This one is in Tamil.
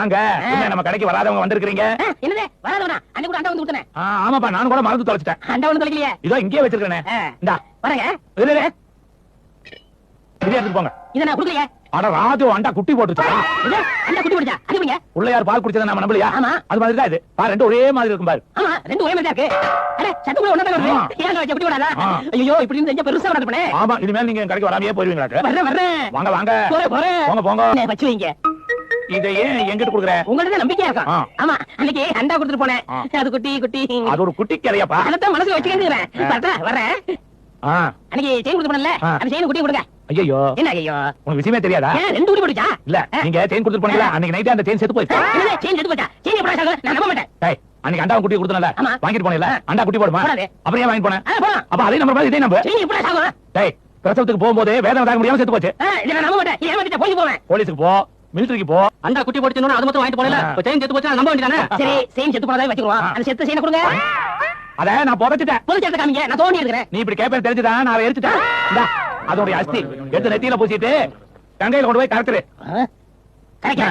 அங்க நம்ம கடைக்கு வராதவங்க வந்திருக்கீங்க. என்னது வராதவனா? அன்னைக்கு கூட அண்டா வந்து கொடுத்தனே. ஆமாப்பா, நான் கூட மறந்து தொலைச்சிட்டேன். அண்டா வந்து தொலைக்கலையே. இதோ இங்கேயே வச்சிருக்கேனே. இந்தா வரங்க. இல்ல இது எடுத்து போங்க. இத நான் குடுக்கலையே. அட ராஜு, அண்டா குட்டி போட்டுச்சு. இது அண்டா குட்டி போடுச்சா? அது எப்படிங்க? உள்ள யார் பால் குடிச்சத நாம நம்பலையா? ஆமா. அது மாதிரி தான் இது. பாரு, ரெண்டு ஒரே மாதிரி இருக்கும் பாரு. ஆமா, ரெண்டு ஒரே மாதிரி தான் இருக்கு. அட சட்டு கூட ஒண்ணா தான் வருது. ஏன் வச்ச குட்டி போடாதா? ஐயோ, இப்படி செஞ்சா பெருசா நடக்குமே. ஆமா, இனிமேல் நீங்க கடைக்கு வராமையே போயிருவீங்களா? வரேன். வாங்க வாங்க. போறேன். போங்க போங்க. என்ன வச்சு வைங்க. இதை ஏன் எங்கிட்ட குடுக்குற? உங்கள்ட்ட தான் நம்பிக்கையா இருக்கும். ஆமா, அன்னைக்கு அண்டா கொடுத்துட்டு போனேன். அது குட்டி. அது ஒரு குட்டி கரையாப்பா. அதான் மனசுல வச்சுக்கிறேன். வரேன். அன்னைக்கு செயின் கொடுத்து போனல, அந்த செயின் குட்டி கொடுங்க. ஐயோ, என்ன ஐயோ? உங்களுக்கு விஷயமே தெரியாதா? ரெண்டு குட்டி போடுச்சா? இல்ல, நீங்க செயின் கொடுத்துட்டு போனீங்களா? அன்னைக்கு நைட் அந்த செயின் செத்து போயிடுச்சு. என்ன செயின் செத்து போச்சா? செயின் எப்படி ஆகும்? நான் நம்ப மாட்டேன். டேய், அன்னைக்கு அண்டா குட்டி கொடுத்தனல, வாங்கிட்டு போனீல? அண்டா குட்டி போடுமா? அப்புறம் ஏன் வாங்கி போனேன்? அப்ப அதே நம்பர் மாதிரி இதே நம்பர். செயின் எப்படி ஆகும்? டேய், பிரசவத்துக்கு போகும்போது வேதனை தாங்க முடியாம செத்து போச்சு. இத நான் நம்ப மாட்டேன். ஏமாத்திட்ட போய் போவேன். போலீஸ்க்கு போ, மிலிட்டரிக்கு போ. அண்டா குட்டி போடுச்சுன்னு அது மட்டும் வாங்கிட்டு போனல. செயின் செத்து போச்சா நம்ப வேண்டியதானே? சரி, செயின் செத்து போனதா வச்சுக்குவோம். அந்த செத்து செயினை கொடுங்க. அத நான் புதைச்சிட்டேன். புதைச்சத காமிங்க. நான் தோண்டி எடுக்கிறேன். நீ இப்படி கேப்பேன்னு தெரிஞ்சுதான் நான் எரிச்சிட்டேன். இந்தா, அதோட அஸ்தி எடுத்து நெத்தியில பூசிட்டு கங்கையில கொண்டு போய் கரைச்சிரு. கரெக்ட்.